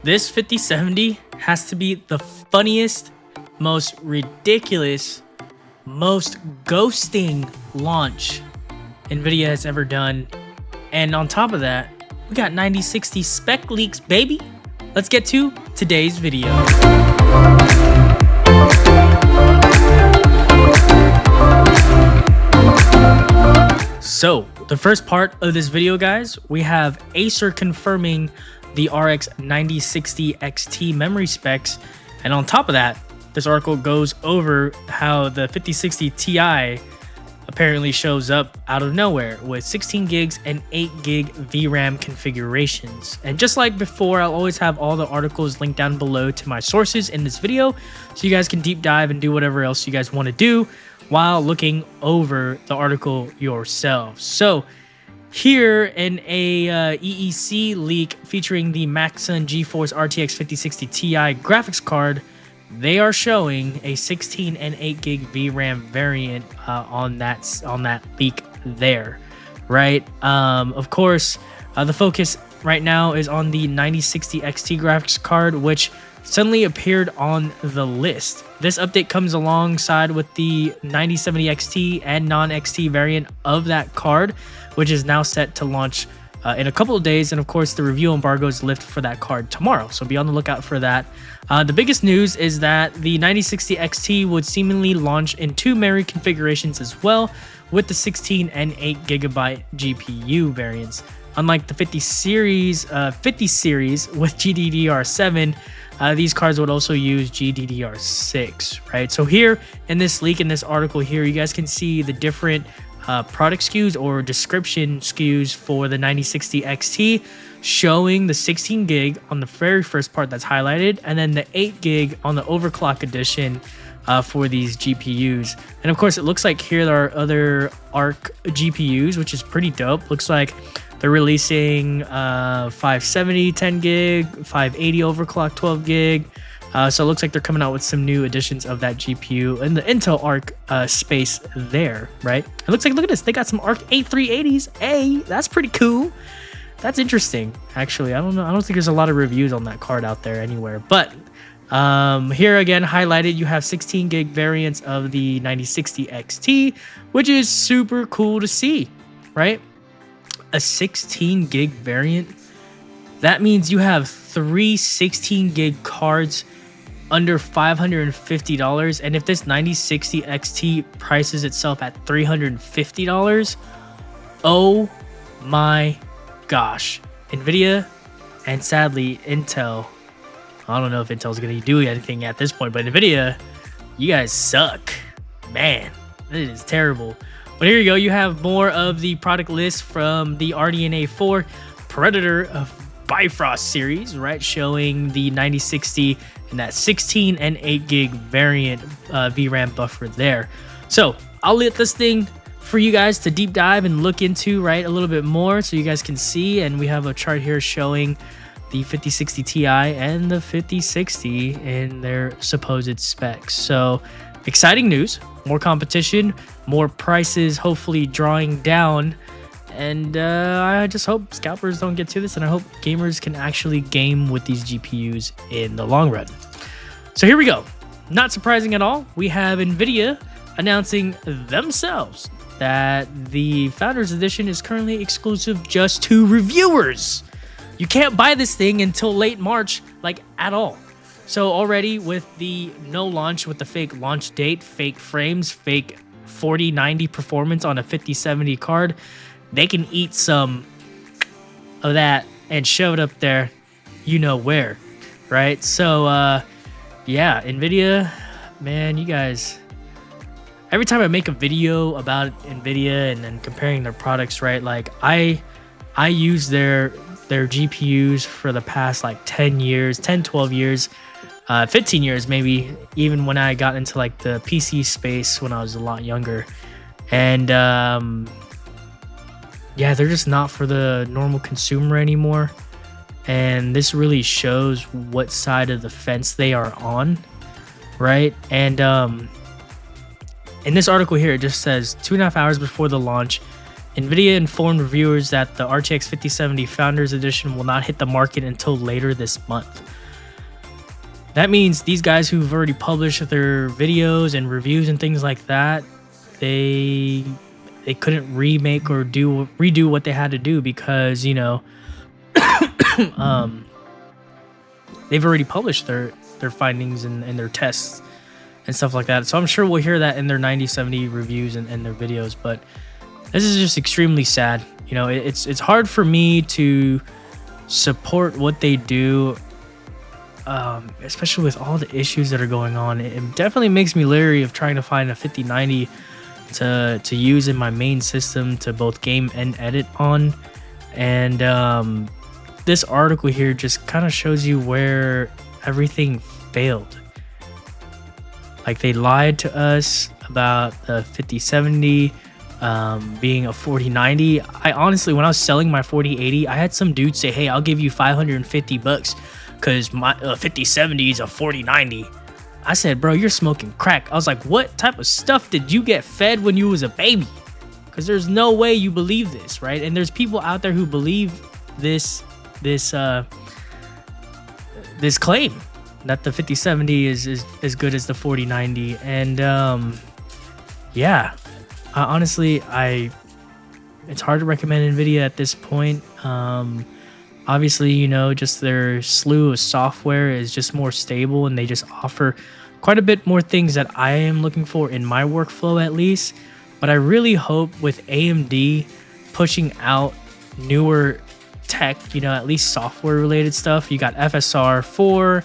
This 5070 has to be the funniest, most ridiculous, most ghosting launch NVIDIA has ever done. And on top of that, we got 9060 spec leaks, baby. Let's get to today's video. So the first part of this video, guys, we have Acer confirming the RX 9060 XT memory specs, and on top of that, this article goes over how the 5060 Ti apparently shows up out of nowhere with 16 gigs and 8 gig VRAM configurations. And just like before, I'll always have all the articles linked down below to my sources in this video, so you guys can deep dive and do whatever else you guys want to do while looking over the article yourselves. So here in a EEC leak featuring the Maxon GeForce RTX 5060 Ti graphics card, they are showing a 16 and 8 gig VRAM variant on that leak there, right? Of course, the focus right now is on the 9060 XT graphics card, which suddenly appeared on the list. This update comes alongside with the 9070 XT and non-XT variant of that card, which is now set to launch in a couple of days. And of course, the review embargo is lifted for that card tomorrow, so be on the lookout for that. The biggest news is that the 9060 XT would seemingly launch in 2 memory configurations as well, with the 16 and 8 gigabyte GPU variants. Unlike the 50 series with GDDR7, these cards would also use GDDR6, right? So here in this leak, in this article here, you guys can see the different product SKUs or description SKUs for the 9060 XT, showing the 16 gig on the very first part that's highlighted, and then the 8 gig on the overclock edition for these GPUs. And of course, it looks like here there are other ARC GPUs, which is pretty dope. Looks like they're releasing 570 10 gig, 580 overclock 12 gig. So it looks like they're coming out with some new editions of that GPU in the Intel Arc space there, right? It looks like, look at this, they got some Arc A380s. Hey, that's pretty cool. That's interesting, actually. I don't know. I don't think there's a lot of reviews on that card out there anywhere. But here again, highlighted, you have 16 gig variants of the 9060 XT, which is super cool to see, right? A 16 gig variant. That means you have 3 16 gig cards under $550, and if this 9060 XT prices itself at $350, oh my gosh. NVIDIA and sadly Intel, I don't know if Intel's gonna do anything at this point, but NVIDIA, you guys suck, man. This is terrible. But here you go, you have more of the product list from the RDNA 4 Predator of Bifrost series, right? Showing the 9060 and that 16 and 8 gig variant VRAM buffer there. So I'll let this thing for you guys to deep dive and look into, right, a little bit more so you guys can see. And we have a chart here showing the 5060 Ti and the 5060 in their supposed specs. So exciting news, more competition, more prices hopefully drawing down. And I just hope scalpers don't get to this, and I hope gamers can actually game with these GPUs in the long run. So here we go. Not surprising at all, we have NVIDIA announcing themselves that the Founders Edition is currently exclusive just to reviewers. You can't buy this thing until late March, like at all. So already with the no launch, with the fake launch date, fake frames, fake 4090 performance on a 5070 card, they can eat some of that and shove it up there, you know where, right? So, yeah, NVIDIA, man, you guys, every time I make a video about NVIDIA and then comparing their products, right, like I use their GPUs for the past like 10 years, 10, 12 years, 15 years maybe, even when I got into like the PC space when I was a lot younger. And, yeah, they're just not for the normal consumer anymore. And this really shows what side of the fence they are on, right? And in this article here, it just says 2.5 hours before the launch, NVIDIA informed reviewers that the RTX 5070 Founders Edition will not hit the market until later this month. That means these guys who've already published their videos and reviews and things like that, they couldn't remake or redo what they had to do because, you know, they've already published their findings and their tests and stuff like that. So I'm sure we'll hear that in their 9070 reviews and their videos, but this is just extremely sad. You know, it's hard for me to support what they do, especially with all the issues that are going on. It definitely makes me leery of trying to find a 5090 to use in my main system to both game and edit on. And this article here just kind of shows you where everything failed. Like, they lied to us about the 5070 being a 4090. I honestly, when I was selling my 4080, I had some dude say, hey, I'll give you $550 because my 5070 is a 4090. I said, bro, you're smoking crack. I was like, what type of stuff did you get fed when you was a baby? Because there's no way you believe this, right? And there's people out there who believe this claim that the 5070 is as good as the 4090. And yeah, honestly, it's hard to recommend NVIDIA at this point. Obviously, you know, just their slew of software is just more stable, and they just offer quite a bit more things that I am looking for in my workflow, at least. But I really hope with AMD pushing out newer tech, you know, at least software related stuff. You got FSR 4.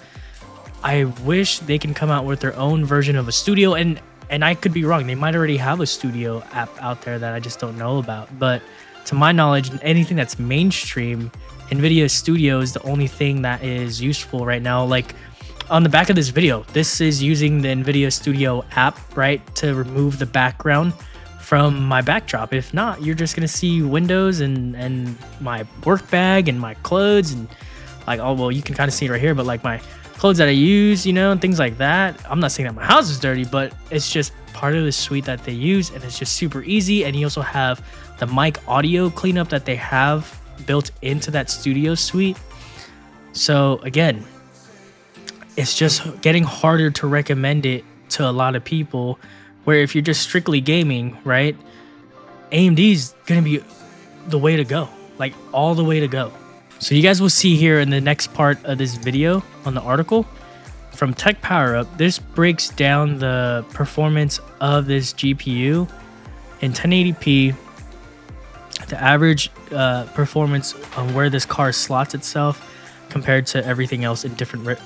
I wish they can come out with their own version of a studio, and I could be wrong. They might already have a studio app out there that I just don't know about. But to my knowledge, anything that's mainstream, NVIDIA Studio is the only thing that is useful right now. Like, on the back of this video, this is using the NVIDIA Studio app, right, to remove the background from my backdrop. If not, you're just gonna see windows and my work bag and my clothes, and like, oh well, you can kind of see it right here, but like my clothes that I use, you know, and things like that. I'm not saying that my house is dirty, but it's just part of the suite that they use, and it's just super easy. And you also have the mic audio cleanup that they have built into that studio suite. So again, it's just getting harder to recommend it to a lot of people, where if you're just strictly gaming, right, AMD is gonna be the way to go, like all the way to go. So you guys will see here in the next part of this video on the article from Tech Power Up, this breaks down the performance of this GPU in 1080p, the average performance on where this car slots itself compared to everything else in different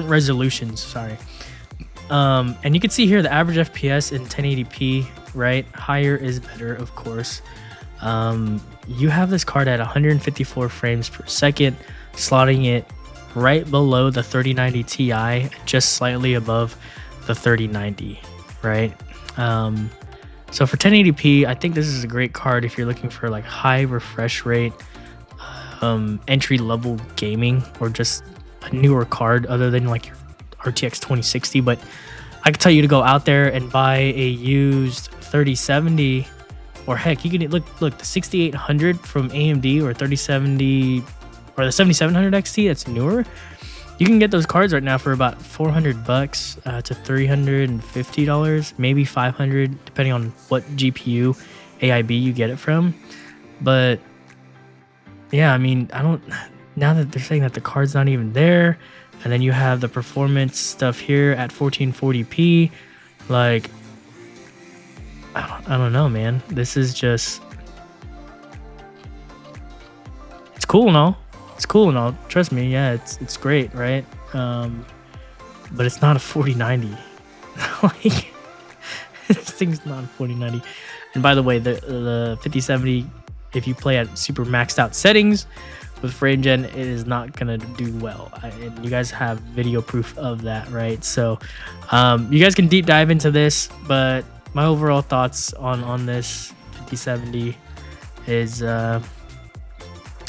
resolutions. Sorry. And you can see here the average FPS in 1080p, right? Higher is better, of course. You have this card at 154 frames per second, slotting it right below the 3090 Ti, just slightly above the 3090, right? So for 1080p, I think this is a great card if you're looking for like high refresh rate, entry-level gaming, or just a newer card other than like your RTX 2060. But I could tell you to go out there and buy a used 3070, or heck, you can look the 6800 from AMD, or 3070, or the 7700 XT that's newer. You can get those cards right now for about $400 to $350, maybe $500, depending on what GPU AIB you get it from. But yeah, I mean, now that they're saying that the card's not even there, and then you have the performance stuff here at 1440p, like, I don't know, man. This is just, it's cool and all. It's cool and all. Trust me, yeah, it's great, right? But it's not a 4090. Like, this thing's not a 4090. And by the way, the 5070, if you play at super maxed out settings with frame gen, it is not gonna do well. And you guys have video proof of that, right? So you guys can deep dive into this, but my overall thoughts on this 5070 is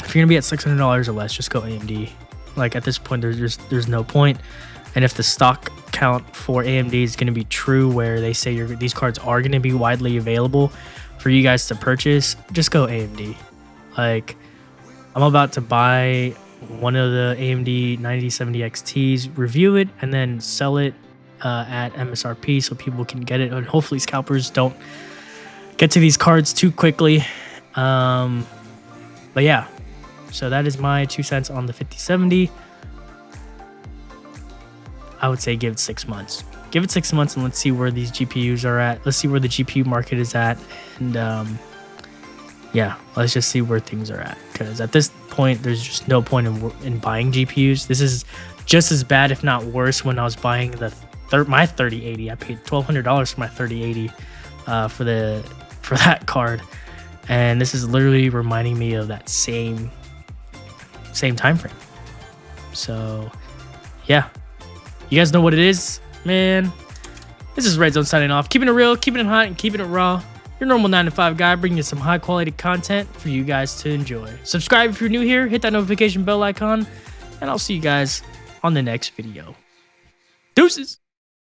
if you're gonna be at $600 or less, just go AMD. Like, at this point, there's no point. And if the stock count for AMD is gonna be true, where they say these cards are gonna be widely available for you guys to purchase, just go AMD. Like, I'm about to buy one of the AMD 9070 XTs, review it, and then sell it at MSRP so people can get it, and hopefully scalpers don't get to these cards too quickly. But yeah, so that is my 2 cents on the 5070. I would say give it 6 months. Give it 6 months and let's see where these GPUs are at. Let's see where the GPU market is at. And yeah, let's just see where things are at. Because at this point, there's just no point in buying GPUs. This is just as bad, if not worse, when I was buying my 3080. I paid $1,200 for my 3080 for that card. And this is literally reminding me of that same time frame. So yeah, you guys know what it is, man. This is Red Zone signing off, keeping it real, keeping it hot, and keeping it raw. Your normal 9-to-5 guy, bringing you some high quality content for you guys to enjoy. Subscribe if you're new here, hit that notification bell icon, and I'll see you guys on the next video. Deuces.